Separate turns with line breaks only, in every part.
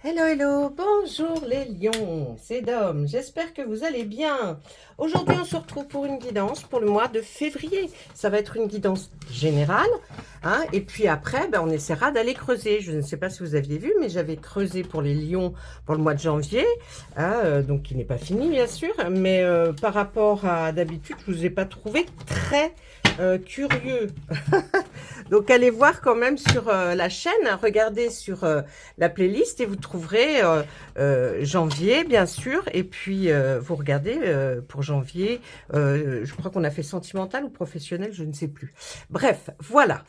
Hello, hello, bonjour les lions, c'est Dom, j'espère que vous allez bien. Aujourd'hui, on se retrouve pour une guidance pour le mois de février. Ça va être une guidance générale, hein, et puis après, on essaiera d'aller creuser. Je ne sais pas si vous aviez vu, mais j'avais creusé pour les lions pour le mois de janvier, hein, donc qui n'est pas fini bien sûr, mais par rapport à d'habitude, je ne vous ai pas trouvé très curieux. Donc, allez voir quand même sur la chaîne, hein, regardez sur la playlist et vous trouverez janvier, bien sûr. Et puis, vous regardez pour janvier, je crois qu'on a fait sentimental ou professionnel, je ne sais plus. Bref, voilà.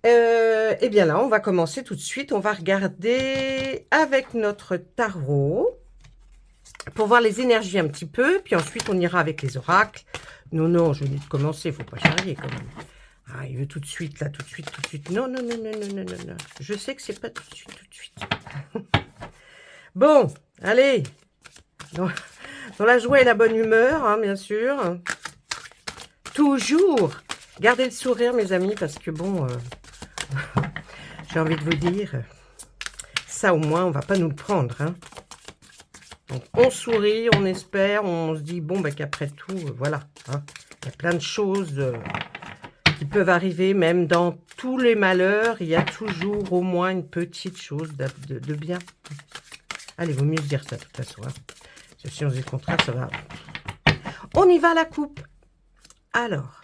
Et bien là, on va commencer tout de suite. On va regarder avec notre tarot pour voir les énergies un petit peu. Puis ensuite, on ira avec les oracles. Non, non, je venais de commencer, il ne faut pas charrier quand même. Ah, il veut tout de suite, là, tout de suite, tout de suite. Non, non, non, non, non, non, non, non. Je sais que c'est pas tout de suite, tout de suite. Bon, allez. Dans la joie et la bonne humeur, hein, bien sûr. Toujours. Gardez le sourire, mes amis, parce que bon, j'ai envie de vous dire, ça au moins, on va pas nous le prendre, hein. Donc, on sourit, on espère, on se dit, bon, qu'après tout, voilà. Hein, il y a plein de choses qui peuvent arriver, même dans tous les malheurs, il y a toujours au moins une petite chose de bien. Allez, vaut mieux se dire ça, de toute façon. Hein. Si on se dit le contraire, ça va. On y va à la coupe. Alors,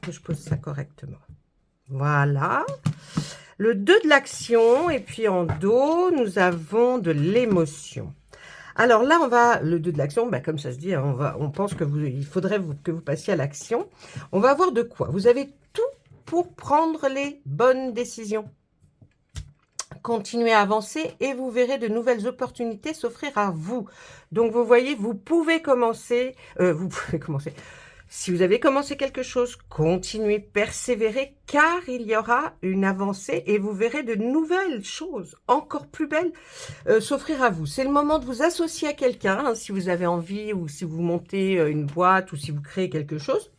que je pose ça correctement. Voilà. Le 2 de l'action, et puis en dos, nous avons de l'émotion. Alors là, on va, le 2 de l'action, comme ça se dit, hein, on pense que il faudrait que vous passiez à l'action. On va voir de quoi. Vous avez tout pour prendre les bonnes décisions. Continuez à avancer et vous verrez de nouvelles opportunités s'offrir à vous. Donc, vous voyez, vous pouvez commencer. Si vous avez commencé quelque chose, continuez, persévérez, car il y aura une avancée et vous verrez de nouvelles choses encore plus belles s'offrir à vous. C'est le moment de vous associer à quelqu'un, hein, si vous avez envie ou si vous montez une boîte ou si vous créez quelque chose.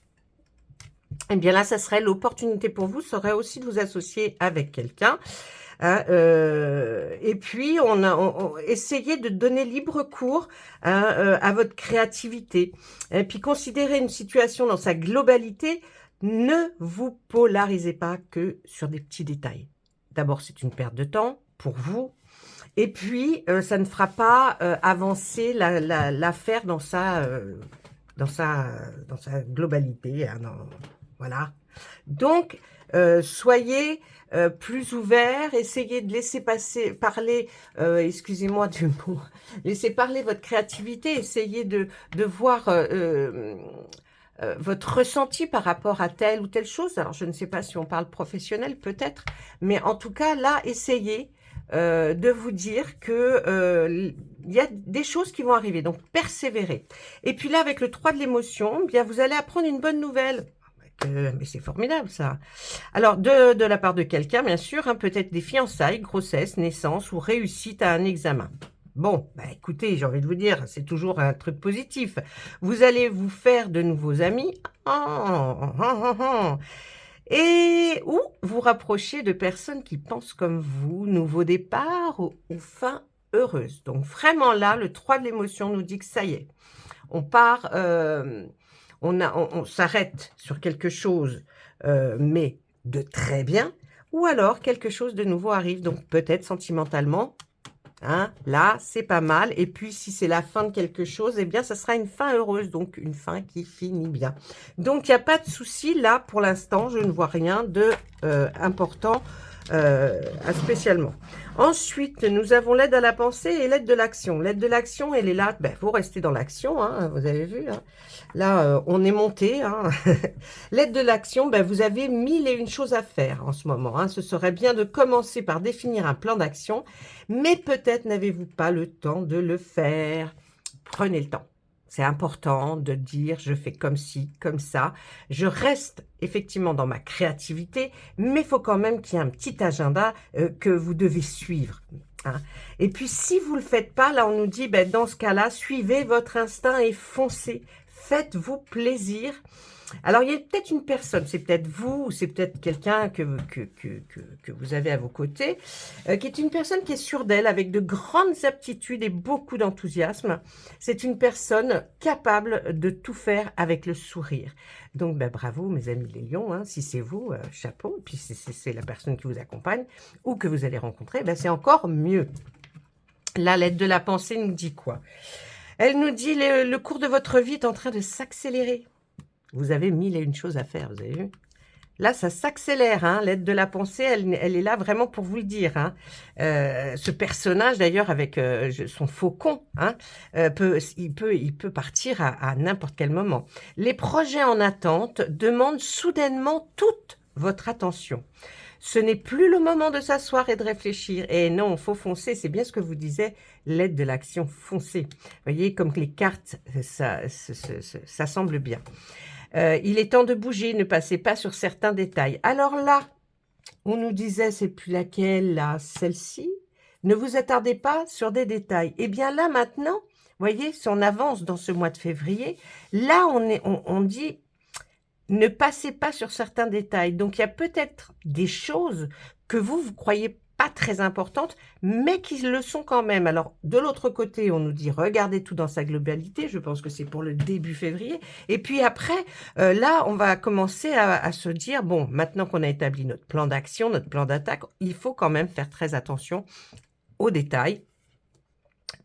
Eh bien là, ça serait l'opportunité pour vous, serait aussi de vous associer avec quelqu'un. Hein, et puis, essayez de donner libre cours hein, à votre créativité. Et puis, considérez une situation dans sa globalité. Ne vous polarisez pas que sur des petits détails. D'abord, c'est une perte de temps pour vous. Et puis, ça ne fera pas avancer l'affaire dans sa globalité. Hein, voilà. Donc, soyez plus ouvert, essayez de laisser parler, excusez-moi du mot, laissez parler votre créativité, essayez de voir votre ressenti par rapport à telle ou telle chose. Alors, je ne sais pas si on parle professionnel, peut-être, mais en tout cas, là, essayez de vous dire que il y a des choses qui vont arriver, donc persévérez. Et puis là, avec le 3 de l'émotion, bien vous allez apprendre une bonne nouvelle. Mais c'est formidable ça. Alors, de la part de quelqu'un, bien sûr, hein, peut-être des fiançailles, grossesse, naissance ou réussite à un examen. Bon, écoutez, j'ai envie de vous dire, c'est toujours un truc positif. Vous allez vous faire de nouveaux amis. Et ou vous rapprocher de personnes qui pensent comme vous, nouveau départ ou fin heureuse. Donc vraiment là, le 3 de l'émotion nous dit que ça y est, on part, on s'arrête sur quelque chose, mais de très bien, ou alors quelque chose de nouveau arrive, donc peut-être sentimentalement, hein, là, c'est pas mal. Et puis, si c'est la fin de quelque chose, eh bien, ça sera une fin heureuse, donc une fin qui finit bien. Donc, il n'y a pas de souci. Là, pour l'instant, je ne vois rien de important spécialement. Ensuite, nous avons l'aide à la pensée et l'aide de l'action. L'aide de l'action, elle est là. Vous restez dans l'action, hein, vous avez vu. Hein. Là, on est monté. Hein. L'aide de l'action, vous avez 1001 choses à faire en ce moment. Hein. Ce serait bien de commencer par définir un plan d'action, mais peut-être n'avez-vous pas le temps de le faire. Prenez le temps. C'est important de dire, je fais comme ci, comme ça. Je reste effectivement dans ma créativité, mais il faut quand même qu'il y ait un petit agenda que vous devez suivre. Hein. Et puis, si vous ne le faites pas, là, on nous dit, dans ce cas-là, suivez votre instinct et foncez. faites-vous plaisir. Alors, il y a peut-être une personne, c'est peut-être vous, ou c'est peut-être quelqu'un que vous avez à vos côtés, qui est une personne qui est sûre d'elle, avec de grandes aptitudes et beaucoup d'enthousiasme. C'est une personne capable de tout faire avec le sourire. Donc, ben, bravo, mes amis les lions, hein, si c'est vous, chapeau. Et puis, si c'est la personne qui vous accompagne ou que vous allez rencontrer, ben, c'est encore mieux. La lettre de la pensée nous dit quoi? Elle nous dit le cours de votre vie est en train de s'accélérer. Vous avez 1001 choses à faire, vous avez vu? Là, ça s'accélère, hein. L'aide de la pensée, elle est là vraiment pour vous le dire, hein. Ce personnage, d'ailleurs, avec son faucon, hein, il peut partir à n'importe quel moment. Les projets en attente demandent soudainement toute votre attention. Ce n'est plus le moment de s'asseoir et de réfléchir. Et non, faut foncer. C'est bien ce que vous disiez, l'aide de l'action, foncez. Vous voyez, comme que les cartes, ça semble bien. Il est temps de bouger, ne passez pas sur certains détails. Alors là, on nous disait, c'est plus laquelle, là, celle-ci. Ne vous attardez pas sur des détails. Eh bien là, maintenant, voyez, si on avance dans ce mois de février, là, on dit, ne passez pas sur certains détails. Donc, il y a peut-être des choses que vous croyez pas très importantes, mais qui le sont quand même. Alors, de l'autre côté, on nous dit, regardez tout dans sa globalité. Je pense que c'est pour le début février. Et puis après, là, on va commencer à se dire, bon, maintenant qu'on a établi notre plan d'action, notre plan d'attaque, il faut quand même faire très attention aux détails.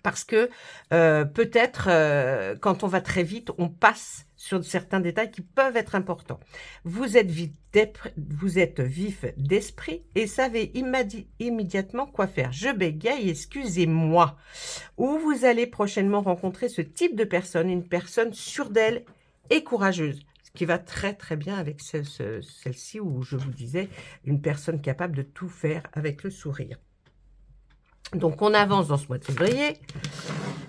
Parce que peut-être, quand on va très vite, on passe sur certains détails qui peuvent être importants. Vous êtes vif d'esprit et savez immédiatement quoi faire. Je bégaye, excusez-moi. Ou vous allez prochainement rencontrer ce type de personne, une personne sûre d'elle et courageuse. Ce qui va très très bien avec celle-ci où je vous disais, une personne capable de tout faire avec le sourire. Donc, on avance dans ce mois de février.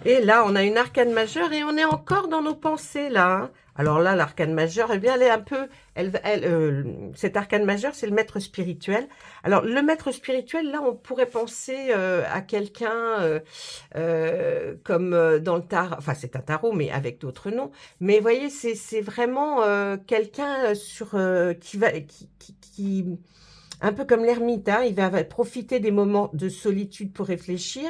Et là, on a une arcane majeure et on est encore dans nos pensées, là. Hein. Alors là, l'arcane majeure, eh bien, elle est un peu... cette arcane majeure, c'est le maître spirituel. Alors, le maître spirituel, là, on pourrait penser à quelqu'un comme dans le tarot. Enfin, c'est un tarot, mais avec d'autres noms. Mais vous voyez, c'est vraiment quelqu'un qui un peu comme l'ermite, hein, il va profiter des moments de solitude pour réfléchir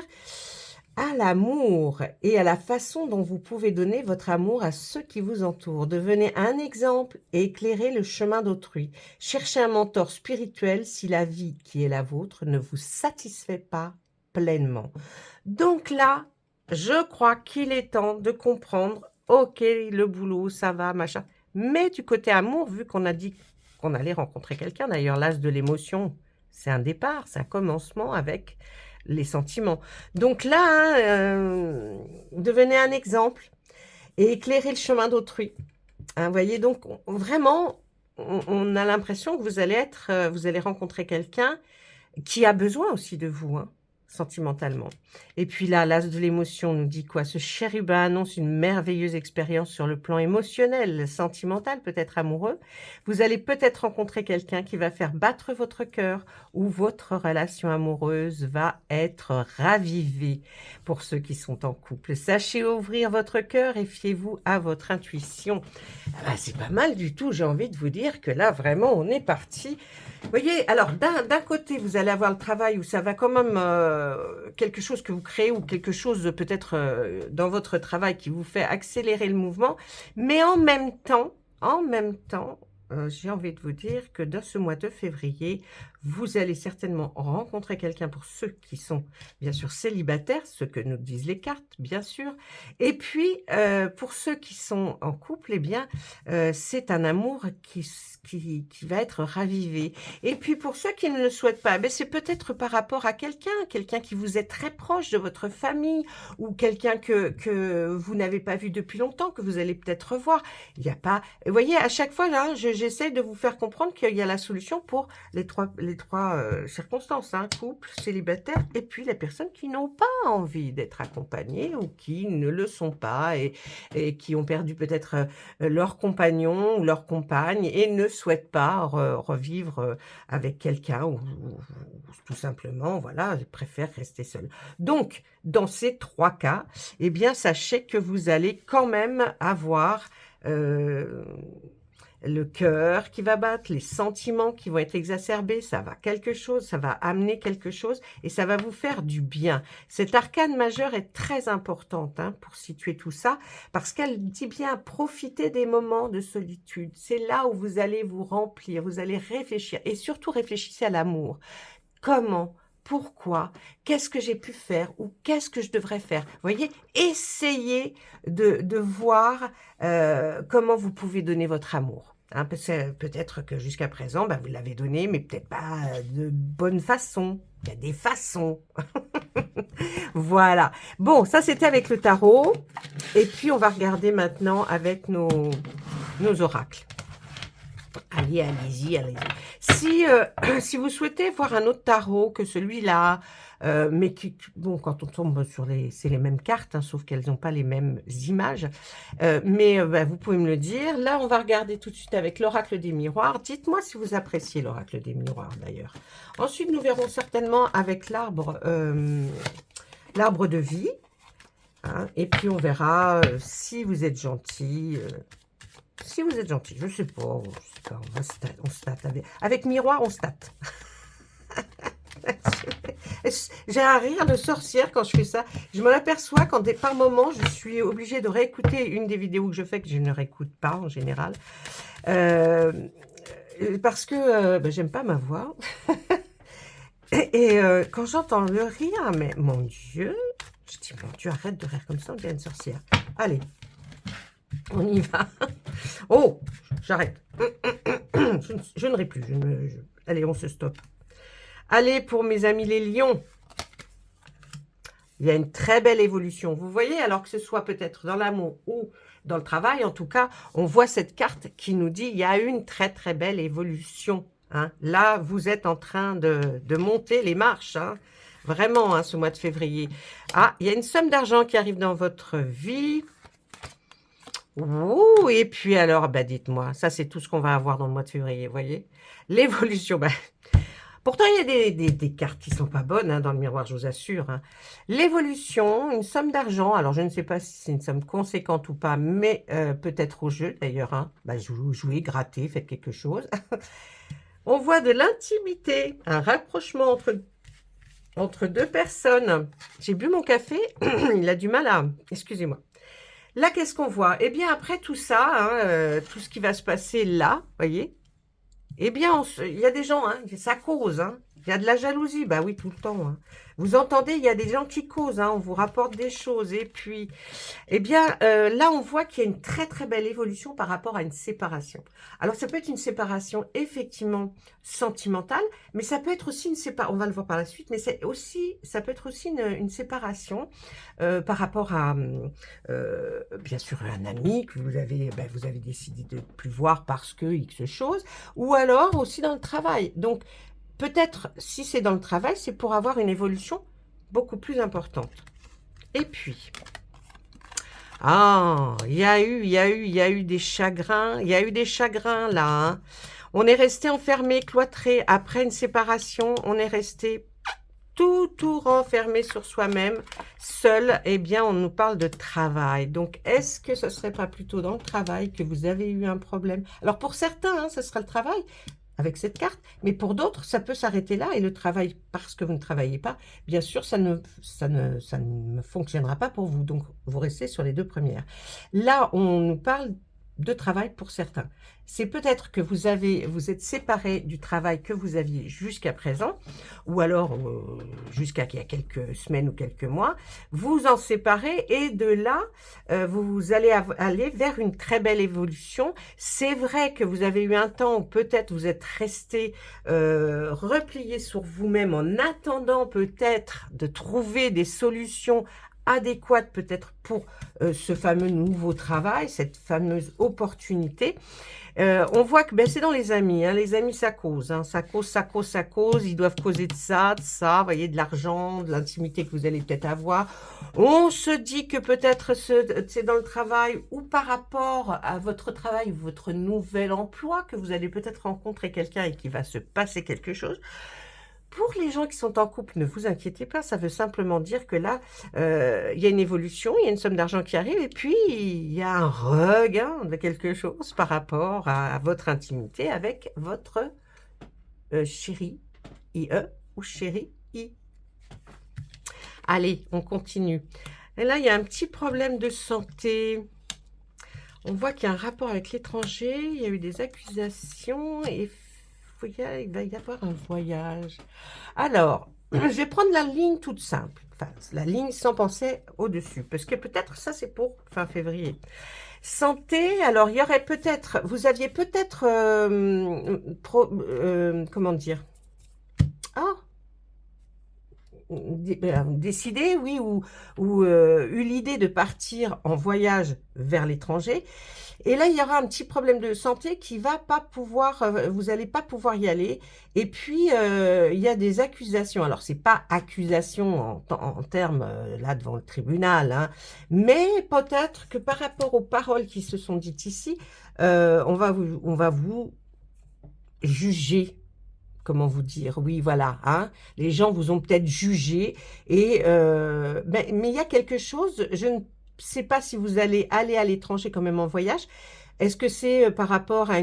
à l'amour et à la façon dont vous pouvez donner votre amour à ceux qui vous entourent. Devenez un exemple et éclairez le chemin d'autrui. Cherchez un mentor spirituel si la vie qui est la vôtre ne vous satisfait pas pleinement. Donc là, je crois qu'il est temps de comprendre, ok, le boulot, ça va, machin. Mais du côté amour, vu qu'on a dit qu'on allait rencontrer quelqu'un. D'ailleurs, l'as de l'émotion, c'est un départ, c'est un commencement avec les sentiments. Donc là, hein, devenez un exemple et éclairez le chemin d'autrui. Hein, vous voyez, donc vraiment, on a l'impression que vous allez rencontrer quelqu'un qui a besoin aussi de vous, hein, sentimentalement. Et puis là, l'as de l'émotion nous dit quoi? Ce chérubin annonce une merveilleuse expérience sur le plan émotionnel, sentimental, peut-être amoureux. Vous allez peut-être rencontrer quelqu'un qui va faire battre votre cœur ou votre relation amoureuse va être ravivée. Pour ceux qui sont en couple, sachez ouvrir votre cœur et fiez-vous à votre intuition. Ah bah, c'est pas mal du tout, j'ai envie de vous dire que là, vraiment, on est parti. Vous voyez, alors d'un côté, vous allez avoir le travail où ça va quand même quelque chose que vous créez ou quelque chose peut-être dans votre travail qui vous fait accélérer le mouvement, mais en même temps, j'ai envie de vous dire que dans ce mois de février, vous allez certainement rencontrer quelqu'un pour ceux qui sont bien sûr célibataires, ce que nous disent les cartes, bien sûr. Et puis, pour ceux qui sont en couple, eh bien, c'est un amour qui va être ravivé. Et puis, pour ceux qui ne le souhaitent pas, ben, c'est peut-être par rapport à quelqu'un qui vous est très proche de votre famille ou quelqu'un que vous n'avez pas vu depuis longtemps, que vous allez peut-être revoir. Il n'y a pas... Vous voyez, à chaque fois, là, je j'essaie de vous faire comprendre qu'il y a la solution pour les trois circonstances, hein, couple, célibataire et puis les personnes qui n'ont pas envie d'être accompagnées ou qui ne le sont pas et qui ont perdu peut-être, leur compagnon ou leur compagne et ne souhaitent pas revivre, avec quelqu'un ou tout simplement, voilà, ils préfèrent rester seuls. Donc dans ces 3 cas, eh bien sachez que vous allez quand même avoir, heu, le cœur qui va battre, les sentiments qui vont être exacerbés, ça va amener quelque chose et ça va vous faire du bien. Cette arcane majeure est très importante, hein, pour situer tout ça, parce qu'elle dit bien: «Profitez des moments de solitude». C'est là où vous allez vous remplir, vous allez réfléchir et surtout réfléchissez à l'amour. Comment? Pourquoi? Qu'est-ce que j'ai pu faire? Ou qu'est-ce que je devrais faire? Vous voyez? Essayez de voir, comment vous pouvez donner votre amour, hein, parce que peut-être que jusqu'à présent, bah, vous l'avez donné, mais peut-être pas, de bonne façon. Il y a des façons. Voilà. Bon, ça c'était avec le tarot et puis on va regarder maintenant avec nos oracles. Allez, allez-y, allez-y. Si, si vous souhaitez voir un autre tarot que celui-là, mais bon, quand on tombe sur c'est les mêmes cartes, hein, sauf qu'elles n'ont pas les mêmes images, mais bah, vous pouvez me le dire. Là, on va regarder tout de suite avec l'oracle des miroirs. Dites-moi si vous appréciez l'oracle des miroirs, d'ailleurs. Ensuite, nous verrons certainement avec l'arbre de vie, hein, et puis on verra si vous êtes gentil. Si vous êtes gentil, je sais pas, on se tâte. Avec miroir, on se tâte. J'ai un rire de sorcière quand je fais ça. Je m'en aperçois quand par moments, je suis obligée de réécouter une des vidéos que je fais, que je ne réécoute pas en général. Parce que bah, j'aime pas ma voix. et quand j'entends le rire, mais mon Dieu, je dis, mon Dieu, arrête de rire comme ça, on dirait une sorcière. Allez. On y va. Oh, j'arrête. Je ne ris plus. Allez, on se stoppe. Allez, pour mes amis les lions. Il y a une très belle évolution. Vous voyez, alors que ce soit peut-être dans l'amour ou dans le travail, en tout cas, on voit cette carte qui nous dit il y a une très très belle évolution. Hein. Là, vous êtes en train de monter les marches. Hein. Vraiment, hein, ce mois de février. Ah, il y a une somme d'argent qui arrive dans votre vie. Ouh, et puis alors, bah dites-moi, ça c'est tout ce qu'on va avoir dans le mois de février, vous voyez? L'évolution, bah, pourtant il y a des cartes qui sont pas bonnes hein, dans le miroir, je vous assure. Hein. L'évolution, une somme d'argent, alors je ne sais pas si c'est une somme conséquente ou pas, mais peut-être au jeu d'ailleurs. Hein. Bah, jouez, grattez, faites quelque chose. On voit de l'intimité, un rapprochement entre deux personnes. J'ai bu mon café, il a du mal à... Excusez-moi. Là, qu'est-ce qu'on voit? Eh bien, après tout ça, hein, tout ce qui va se passer là, voyez, eh bien, il y a des gens, hein, ça cause, hein. Il y a de la jalousie, bah oui, tout le temps. Hein. Vous entendez, il y a des gens qui causent, hein, on vous rapporte des choses. Et puis, eh bien, là, on voit qu'il y a une très, très belle évolution par rapport à une séparation. Alors, ça peut être une séparation effectivement sentimentale, mais ça peut être aussi une séparation, on va le voir par la suite, mais ça peut être aussi une séparation par rapport à, bien sûr, un ami que vous avez décidé de ne plus voir parce que X chose, ou alors aussi dans le travail. Donc, peut-être, si c'est dans le travail, c'est pour avoir une évolution beaucoup plus importante. Et puis, il y a eu des chagrins. Il y a eu des chagrins, là. Hein. On est resté enfermé, cloîtré. Après une séparation, on est resté tout renfermé sur soi-même, seul. Eh bien, on nous parle de travail. Donc, est-ce que ce ne serait pas plutôt dans le travail que vous avez eu un problème? Alors, pour certains, hein, ce sera le travail. Avec cette carte, mais pour d'autres, ça peut s'arrêter là, et le travail, parce que vous ne travaillez pas, bien sûr, ça ne fonctionnera pas pour vous, donc vous restez sur les 2 premières. Là, on nous parle de travail pour certains. C'est peut-être que vous êtes séparés du travail que vous aviez jusqu'à présent, ou alors jusqu'à il y a quelques semaines ou quelques mois, vous en séparez et de là, vous allez aller vers une très belle évolution. C'est vrai que vous avez eu un temps où peut-être vous êtes resté replié sur vous-même en attendant peut-être de trouver des solutions adéquate peut-être pour ce fameux nouveau travail, cette fameuse opportunité. On voit que c'est dans les amis, hein. Les amis, ça cause, hein. Ça cause, ça cause, ça cause. Ils doivent causer de ça, vous voyez, de l'argent, de l'intimité que vous allez peut-être avoir. On se dit que peut-être c'est dans le travail ou par rapport à votre travail, votre nouvel emploi, que vous allez peut-être rencontrer quelqu'un et qu'il va se passer quelque chose. Pour les gens qui sont en couple, ne vous inquiétez pas, ça veut simplement dire que là, il y a une évolution, il y a une somme d'argent qui arrive et puis il y a un regain de quelque chose par rapport à votre intimité avec votre chéri, IE ou chéri, I. Allez, on continue. Et là, il y a un petit problème de santé. On voit qu'il y a un rapport avec l'étranger, il y a eu des accusations et il va y avoir un voyage. Alors, je vais prendre la ligne toute simple, enfin, la ligne sans penser au-dessus, parce que peut-être ça, c'est pour fin février. Santé, alors il y aurait peut-être, vous aviez peut-être, comment dire, ah, décidé, oui, ou eu l'idée de partir en voyage vers l'étranger. Et là, il y aura un petit problème de santé qui va pas pouvoir, vous n'allez pas pouvoir y aller. Et puis, il y a des accusations. Alors, c'est pas accusation en termes, là, devant le tribunal, hein, mais peut-être que par rapport aux paroles qui se sont dites ici, on va vous juger. Comment vous dire? Oui, voilà, hein. Les gens vous ont peut-être jugé et mais il y a quelque chose, je ne sais pas si vous allez aller à l'étranger quand même en voyage. Est-ce que c'est par rapport à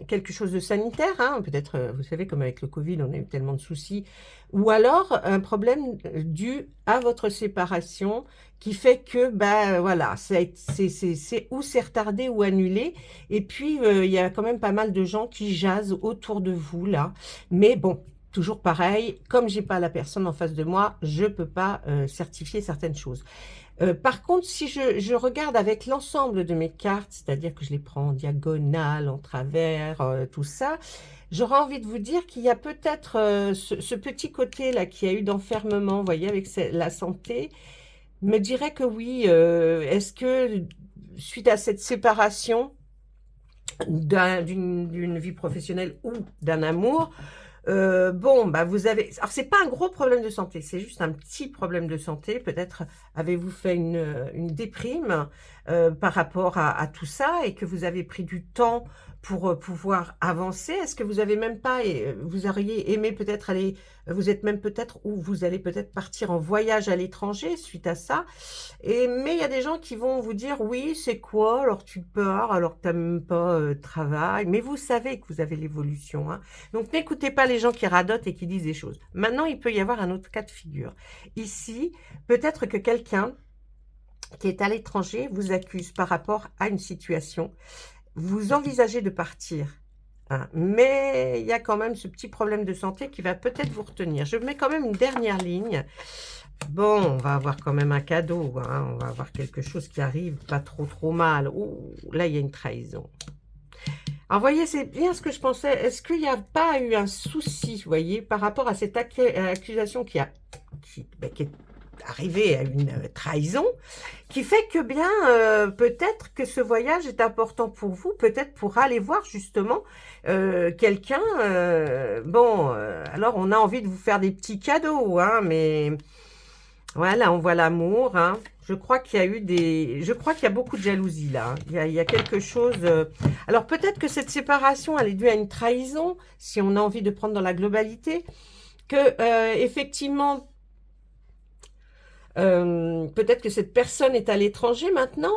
quelque chose de sanitaire, hein? Peut-être, vous savez, comme avec le Covid, on a eu tellement de soucis. Ou alors un problème dû à votre séparation qui fait que, voilà, c'est ou c'est retardé ou annulé. Et puis, il y a quand même pas mal de gens qui jasent autour de vous, là. Mais bon, toujours pareil, comme j'ai pas la personne en face de moi, je peux pas certifier certaines choses. Par contre, si je regarde avec l'ensemble de mes cartes, c'est-à-dire que je les prends en diagonale, en travers, tout ça, j'aurais envie de vous dire qu'il y a peut-être ce petit côté-là qui a eu d'enfermement, vous voyez, avec la santé, me dirait que oui. Est-ce que suite à cette séparation d'une vie professionnelle ou d'un amour, bon, vous avez... Alors, c'est pas un gros problème de santé, c'est juste un petit problème de santé. Peut-être avez-vous fait une déprime par rapport à tout ça et que vous avez pris du temps pour pouvoir avancer. Est-ce que vous avez même pas... vous auriez aimé peut-être aller... Vous êtes même peut-être... Ou vous allez peut-être partir en voyage à l'étranger suite à ça. Mais il y a des gens qui vont vous dire, oui, c'est quoi? Alors tu pars, alors que tu n'as même pas travail. Mais vous savez que vous avez l'évolution, hein. Donc n'écoutez pas les gens qui radotent et qui disent des choses. Maintenant, il peut y avoir un autre cas de figure. Ici, peut-être que quelqu'un qui est à l'étranger vous accuse par rapport à une situation. Vous envisagez de partir, hein, mais il y a quand même ce petit problème de santé qui va peut-être vous retenir. Je mets quand même une dernière ligne. Bon, on va avoir quand même un cadeau, hein, on va avoir quelque chose qui arrive pas trop mal. Ouh, là, il y a une trahison. Alors, vous voyez, c'est bien ce que je pensais. Est-ce qu'il n'y a pas eu un souci, vous voyez, par rapport à cette accusation qui est arrivée à une trahison, qui fait que bien, peut-être que ce voyage est important pour vous, peut-être pour aller voir justement quelqu'un. Bon, alors on a envie de vous faire des petits cadeaux, hein, mais voilà, on voit l'amour, hein. Je crois qu'il y a eu je crois qu'il y a beaucoup de jalousie là, hein. Il y a quelque chose... Alors peut-être que cette séparation, elle est due à une trahison, si on a envie de prendre dans la globalité, que effectivement, peut-être que cette personne est à l'étranger maintenant,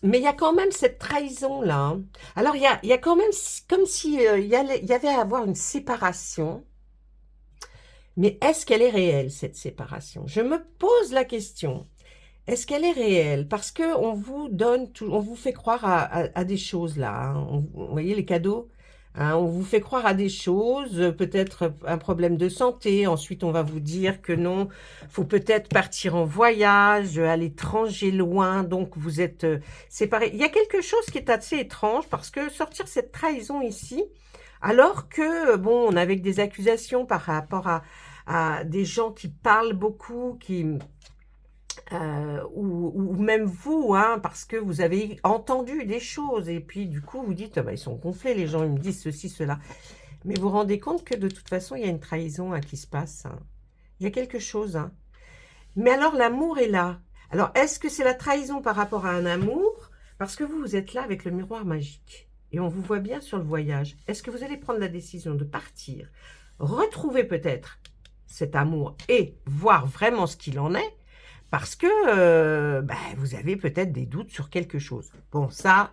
mais il y a quand même cette trahison là, hein. Alors il y a quand même, comme si il y avait à avoir une séparation. Mais est-ce qu'elle est réelle, cette séparation? Je me pose la question. Est-ce qu'elle est réelle? Parce que on vous donne, on vous fait croire à des choses là, hein. Vous voyez les cadeaux, hein, on vous fait croire à des choses, peut-être un problème de santé. Ensuite, on va vous dire que non, faut peut-être partir en voyage, à l'étranger, loin. Donc, vous êtes séparés. Il y a quelque chose qui est assez étrange parce que sortir cette trahison ici, alors que, bon, on a avec des accusations par rapport à des gens qui parlent beaucoup, ou même vous, hein, parce que vous avez entendu des choses et puis du coup vous dites: «Ah bah, ils sont gonflés les gens, ils me disent ceci, cela». Mais vous vous rendez compte que de toute façon, il y a une trahison, hein, qui se passe, hein. Il y a quelque chose, hein. Mais alors l'amour est là. Alors est-ce que c'est la trahison par rapport à un amour? Parce que vous, vous êtes là avec le miroir magique et on vous voit bien sur le voyage. Est-ce que vous allez prendre la décision de partir, retrouver peut-être cet amour et voir vraiment ce qu'il en est? Parce que, bah, vous avez peut-être des doutes sur quelque chose. Bon ça,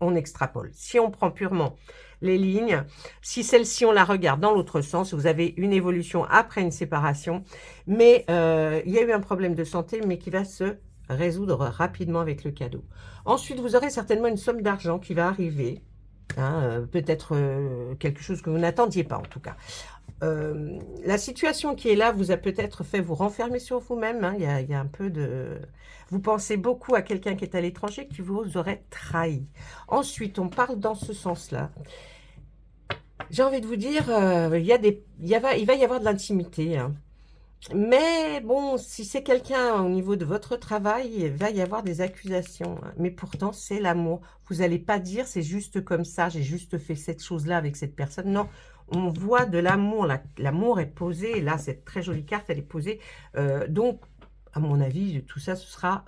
on extrapole. Si on prend purement les lignes, si celle-ci, on la regarde dans l'autre sens, vous avez une évolution après une séparation, mais il y a eu un problème de santé, mais qui va se résoudre rapidement avec le cadeau. Ensuite, vous aurez certainement une somme d'argent qui va arriver, hein, peut-être quelque chose que vous n'attendiez pas en tout cas. La situation qui est là vous a peut-être fait vous renfermer sur vous-même, hein. Il y a un peu de... Vous pensez beaucoup à quelqu'un qui est à l'étranger qui vous aurait trahi. Ensuite, on parle dans ce sens-là. J'ai envie de vous dire, il va y avoir de l'intimité, hein. Mais bon, si c'est quelqu'un au niveau de votre travail, il va y avoir des accusations, hein. Mais pourtant, c'est l'amour. Vous n'allez pas dire: «C'est juste comme ça, j'ai juste fait cette chose-là avec cette personne». Non, on voit de l'amour, l'amour est posé. Là, cette très jolie carte, elle est posée. Donc, à mon avis, tout ça, ce sera,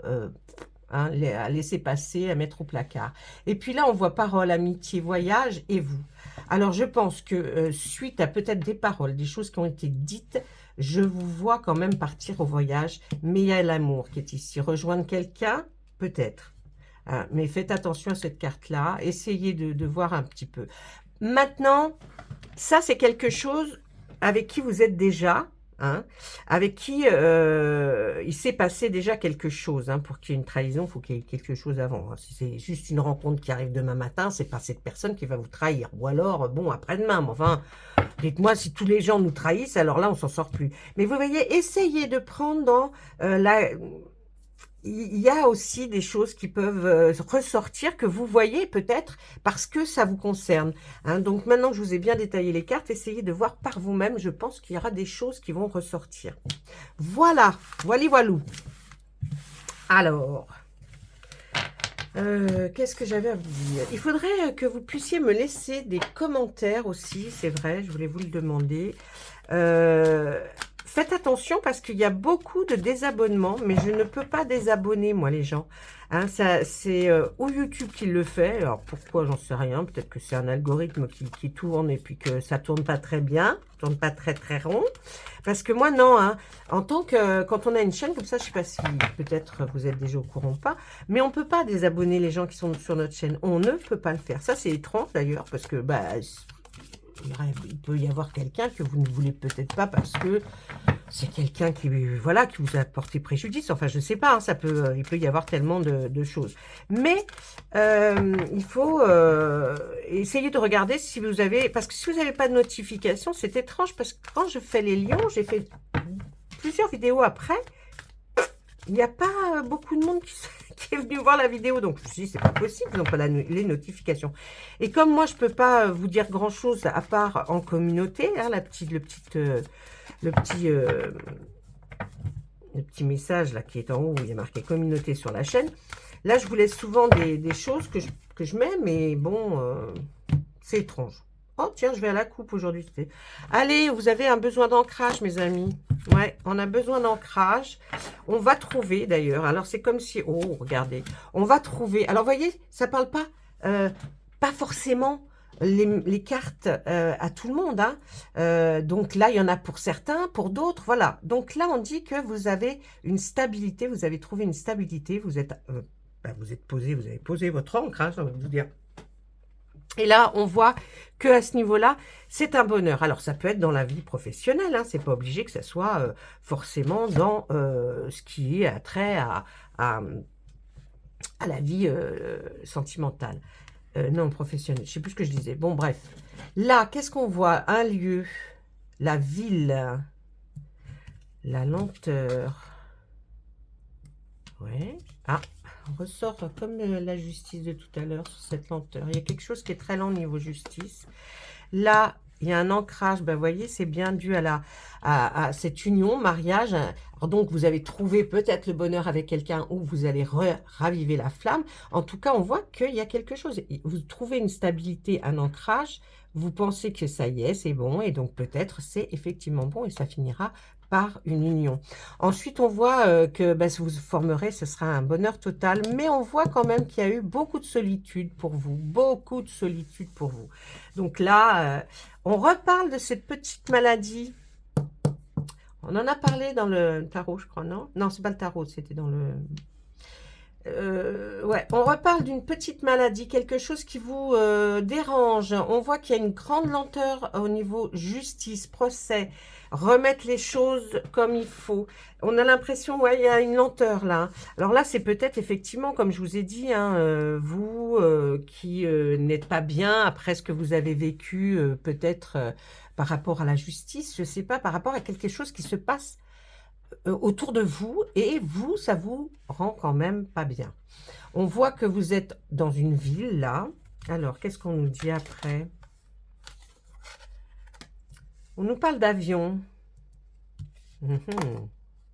hein, à laisser passer, à mettre au placard. Et puis là, on voit parole, amitié, voyage et vous. Alors, je pense que suite à peut-être des paroles, des choses qui ont été dites, je vous vois quand même partir au voyage, mais il y a l'amour qui est ici. Rejoindre quelqu'un, peut-être. Hein, mais faites attention à cette carte-là. Essayez de voir un petit peu. Maintenant, ça, c'est quelque chose avec qui vous êtes déjà, hein, avec qui il s'est passé déjà quelque chose, hein. Pour qu'il y ait une trahison, il faut qu'il y ait quelque chose avant, hein. Si c'est juste une rencontre qui arrive demain matin, c'est pas cette personne qui va vous trahir. Ou alors, bon, après-demain, mais enfin, dites-moi si tous les gens nous trahissent, alors là, on s'en sort plus. Mais vous voyez, essayez de prendre dans la... Il y a aussi des choses qui peuvent ressortir que vous voyez peut-être parce que ça vous concerne, hein. Donc maintenant que je vous ai bien détaillé les cartes, essayez de voir par vous-même. Je pense qu'il y aura des choses qui vont ressortir. Voilà, voilou. Alors, qu'est-ce que j'avais à vous dire? Il faudrait que vous puissiez me laisser des commentaires aussi, c'est vrai, je voulais vous le demander. Faites attention parce qu'il y a beaucoup de désabonnements, mais je ne peux pas désabonner, moi, les gens. Hein, c'est ou YouTube qui le fait. Alors, pourquoi, j'en sais rien. Peut-être que c'est un algorithme qui tourne et puis que ça tourne pas très bien, tourne pas très, très rond. Parce que moi, non. Hein, en tant que... Quand on a une chaîne comme ça, je sais pas si peut-être vous êtes déjà au courant ou pas, mais on peut pas désabonner les gens qui sont sur notre chaîne. On ne peut pas le faire. Ça, c'est étrange, d'ailleurs, parce que... bah, il peut y avoir quelqu'un que vous ne voulez peut-être pas parce que c'est quelqu'un qui, voilà, qui vous a porté préjudice. Enfin, je ne sais pas, hein, il peut y avoir tellement de choses. Mais il faut essayer de regarder si vous avez... Parce que si vous n'avez pas de notification, c'est étrange parce que quand je fais les lions, j'ai fait plusieurs vidéos après, il n'y a pas beaucoup de monde qui est venu voir la vidéo. Donc, je me suis dit, c'est pas possible, ils n'ont pas les notifications. Et comme moi, je ne peux pas vous dire grand-chose à part en communauté, hein, le petit message là qui est en haut, où il y a marqué communauté sur la chaîne. Là, je vous laisse souvent des choses que je mets, mais bon, c'est étrange. Oh, tiens, je vais à la coupe aujourd'hui. Allez, vous avez un besoin d'ancrage, mes amis. Ouais, on a besoin d'ancrage. On va trouver, d'ailleurs. Alors, c'est comme si... Oh, regardez. On va trouver... Alors, vous voyez, ça parle pas forcément les cartes à tout le monde. Hein. Donc là, il y en a pour certains, pour d'autres. Voilà. Donc là, on dit que vous avez une stabilité. Vous avez trouvé une stabilité. Vous êtes posé, vous avez posé votre ancrage, on va vous dire. Et là, on voit que à ce niveau-là, c'est un bonheur. Alors, ça peut être dans la vie professionnelle, hein, c'est pas obligé que ça soit forcément dans ce qui a trait à la vie sentimentale. Non, professionnelle, je sais plus ce que je disais. Bon, bref. Là, qu'est-ce qu'on voit? Un lieu, la ville, la lenteur. Ouais. Ah, on ressort comme la justice de tout à l'heure sur cette lenteur. Il y a quelque chose qui est très lent au niveau justice. La il y a un ancrage, ben, vous voyez, c'est bien dû à cette union, mariage. Alors donc, vous avez trouvé peut-être le bonheur avec quelqu'un ou vous allez raviver la flamme. En tout cas, on voit qu'il y a quelque chose. Vous trouvez une stabilité, un ancrage, vous pensez que ça y est, c'est bon, et donc peut-être c'est effectivement bon et ça finira par une union. Ensuite, on voit que ben, si vous formerez, ce sera un bonheur total, mais on voit quand même qu'il y a eu beaucoup de solitude pour vous, beaucoup de solitude pour vous. Donc là, on reparle de cette petite maladie. On en a parlé dans le tarot, je crois, non? Non, c'est pas le tarot, c'était dans le... ouais, on reparle d'une petite maladie, quelque chose qui vous dérange. On voit qu'il y a une grande lenteur au niveau justice, procès, remettre les choses comme il faut. On a l'impression, ouais, il y a une lenteur là. Alors là, c'est peut-être effectivement, comme je vous ai dit, hein, vous qui n'êtes pas bien après ce que vous avez vécu, peut-être par rapport à la justice, je ne sais pas, par rapport à quelque chose qui se passe autour de vous et vous, ça vous rend quand même pas bien. On voit que vous êtes dans une ville là. Alors, qu'est-ce qu'on nous dit après? On nous parle d'avion.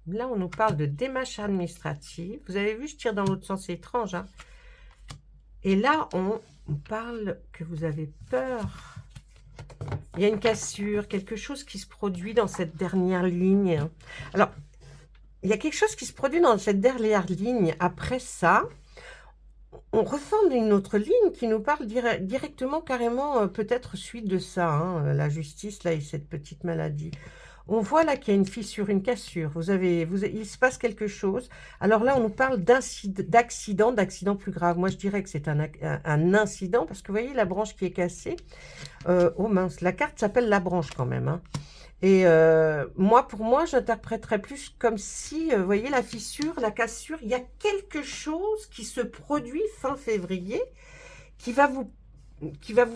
Là, on nous parle de démarche administrative. Vous avez vu, je tire dans l'autre sens, c'est étrange. Hein, et là, on parle que vous avez peur. Il y a une cassure, quelque chose qui se produit dans cette dernière ligne. Alors, il y a quelque chose qui se produit dans cette dernière ligne. Après ça, on reforme une autre ligne qui nous parle directement, carrément, peut-être suite de ça, hein, la justice, là, et cette petite maladie. On voit là qu'il y a une fissure, une cassure. Il se passe quelque chose. Alors là, on nous parle d'accident plus grave. Moi, je dirais que c'est un incident, parce que vous voyez la branche qui est cassée. Oh mince, la carte s'appelle la branche quand même, hein. Et pour moi, j'interpréterais plus comme si, vous voyez, la fissure, la cassure, il y a quelque chose qui se produit fin février qui va vous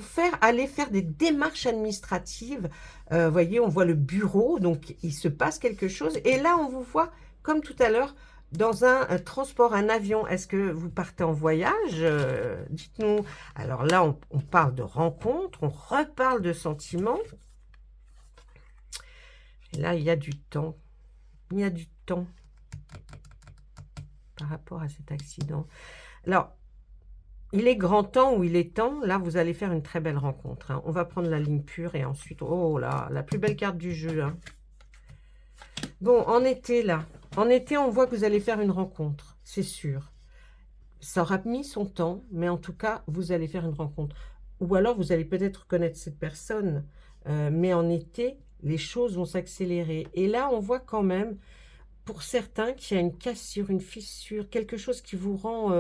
faire aller faire des démarches administratives. Vous voyez, on voit le bureau, donc il se passe quelque chose. Et là, on vous voit, comme tout à l'heure, dans un transport, un avion. Est-ce que vous partez en voyage? Dites-nous. Alors là, on parle de rencontres, on reparle de sentiments. Et là, il y a du temps. Il y a du temps par rapport à cet accident. Alors, il est grand temps ou il est temps. Là, vous allez faire une très belle rencontre. Hein. On va prendre la ligne pure et ensuite... Oh là, la plus belle carte du jeu. Hein. Bon, en été, là. En été, on voit que vous allez faire une rencontre. C'est sûr. Ça aura mis son temps, mais en tout cas, vous allez faire une rencontre. Ou alors, vous allez peut-être connaître cette personne. Mais en été, les choses vont s'accélérer. Et là, on voit quand même, pour certains, qu'il y a une cassure, une fissure, quelque chose qui vous rend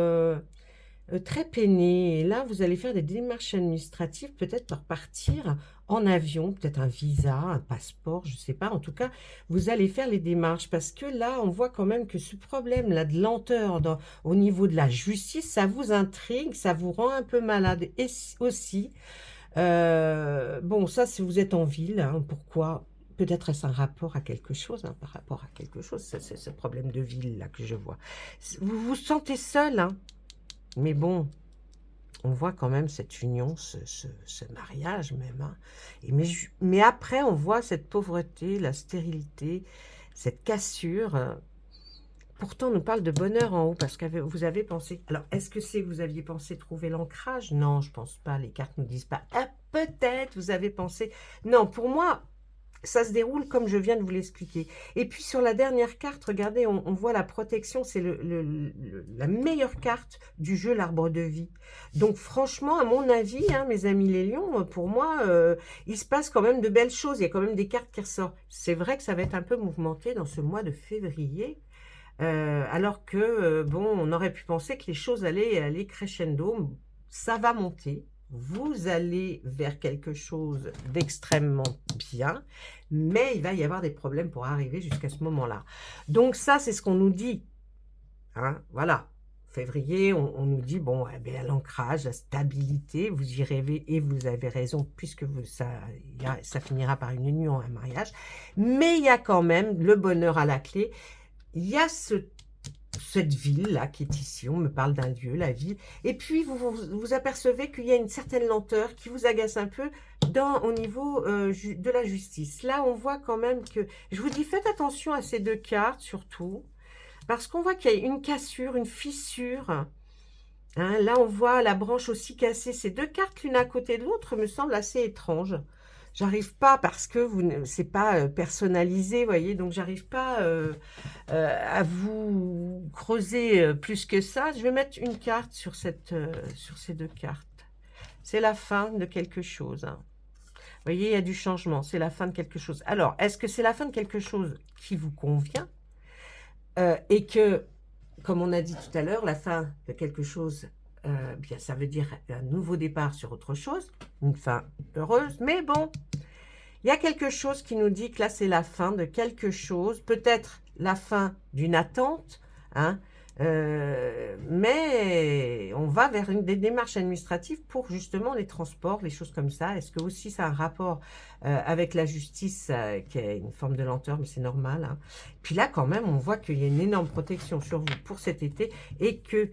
très peiné. Et là, vous allez faire des démarches administratives, peut-être pour partir en avion, peut-être un visa, un passeport, je ne sais pas. En tout cas, vous allez faire les démarches parce que là, on voit quand même que ce problème-là de lenteur au niveau de la justice, ça vous intrigue, ça vous rend un peu malade. Et aussi, bon, ça, si vous êtes en ville, hein, pourquoi? Peut-être est-ce un rapport à quelque chose, hein, par rapport à quelque chose, c'est ce problème de ville là que je vois. Vous vous sentez seul, hein, mais bon, on voit quand même cette union, ce mariage même. Hein. Mais après, on voit cette pauvreté, la stérilité, cette cassure. Pourtant, on nous parle de bonheur en haut parce que vous avez pensé... Alors, est-ce que vous aviez pensé trouver l'ancrage? Non, je pense pas. Les cartes ne nous disent pas. Ah, peut-être, vous avez pensé... Non, pour moi, ça se déroule comme je viens de vous l'expliquer. Et puis, sur la dernière carte, regardez, on voit la protection. C'est la meilleure carte du jeu, l'arbre de vie. Donc, franchement, à mon avis, hein, mes amis les lions, pour moi, il se passe quand même de belles choses. Il y a quand même des cartes qui ressortent. C'est vrai que ça va être un peu mouvementé dans ce mois de février. Alors que, bon, on aurait pu penser que les choses allaient aller crescendo. Ça va monter. Vous allez vers quelque chose d'extrêmement bien, mais il va y avoir des problèmes pour arriver jusqu'à ce moment-là. Donc ça, c'est ce qu'on nous dit. Hein, voilà. Février, on nous dit, bon, eh bien, l'ancrage, la stabilité, vous y rêvez et vous avez raison, puisque ça finira par une union, un mariage. Mais il y a quand même le bonheur à la clé. Il y a ce cette ville-là qui est ici. On me parle d'un lieu, la ville. Et puis, vous apercevez qu'il y a une certaine lenteur qui vous agace un peu au niveau de la justice. Là, on voit quand même que... Je vous dis, faites attention à ces deux cartes, surtout. Parce qu'on voit qu'il y a une cassure, une fissure. Hein, là, on voit la branche aussi cassée. Ces deux cartes, l'une à côté de l'autre, me semblent assez étranges. J'arrive pas parce que c'est pas personnalisé, vous voyez, donc j'arrive pas à vous creuser plus que ça. Je vais mettre une carte sur ces deux cartes. C'est la fin de quelque chose. Hein. Vous voyez, il y a du changement. C'est la fin de quelque chose. Alors, est-ce que c'est la fin de quelque chose qui vous convient et que, comme on a dit tout à l'heure, la fin de quelque chose, bien, ça veut dire un nouveau départ sur autre chose, une fin heureuse, mais bon, il y a quelque chose qui nous dit que là, c'est la fin de quelque chose, peut-être la fin d'une attente, hein, mais on va vers des démarches administratives pour justement les transports, les choses comme ça. Est-ce que aussi ça a un rapport avec la justice qui est une forme de lenteur, mais c'est normal. Hein. Puis là, quand même, on voit qu'il y a une énorme protection sur vous pour cet été et que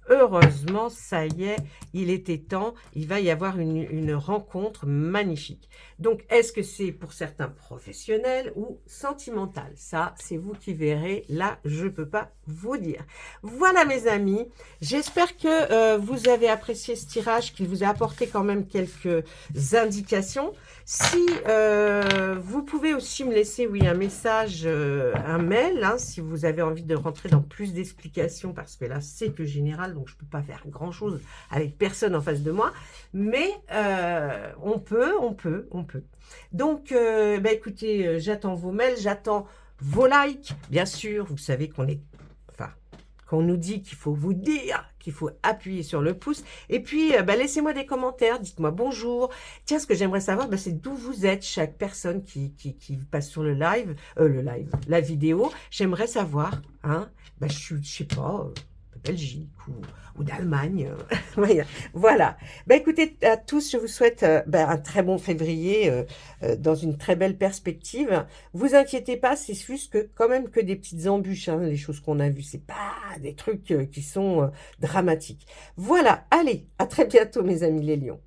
heureusement, ça y est, il était temps, il va y avoir une rencontre magnifique. Donc, est-ce que c'est pour certains professionnels ou sentimental? Ça, c'est vous qui verrez. Là, je ne peux pas vous dire. Voilà, mes amis. J'espère que vous avez apprécié ce tirage, qu'il vous a apporté quand même quelques indications. Si vous pouvez aussi me laisser, oui, un message, un mail, hein, si vous avez envie de rentrer dans plus d'explications, parce que là, c'est que général, donc je ne peux pas faire grand-chose avec personne en face de moi, mais on peut. Donc, bah, écoutez, j'attends vos mails, j'attends vos likes, bien sûr, vous savez qu'on nous dit qu'il faut vous dire, qu'il faut appuyer sur le pouce. Et puis, bah, laissez-moi des commentaires, dites-moi bonjour. Tiens, ce que j'aimerais savoir, bah, c'est d'où vous êtes, chaque personne qui passe sur la vidéo. J'aimerais savoir, hein, bah, je sais pas, de Belgique ou d'Allemagne. Voilà. Bah, écoutez, à tous, je vous souhaite bah, un très bon février dans une très belle perspective. Vous inquiétez pas, c'est juste que quand même que des petites embûches, hein, les choses qu'on a vues. C'est pas des trucs qui sont dramatiques. Voilà. Allez, à très bientôt, mes amis les lions.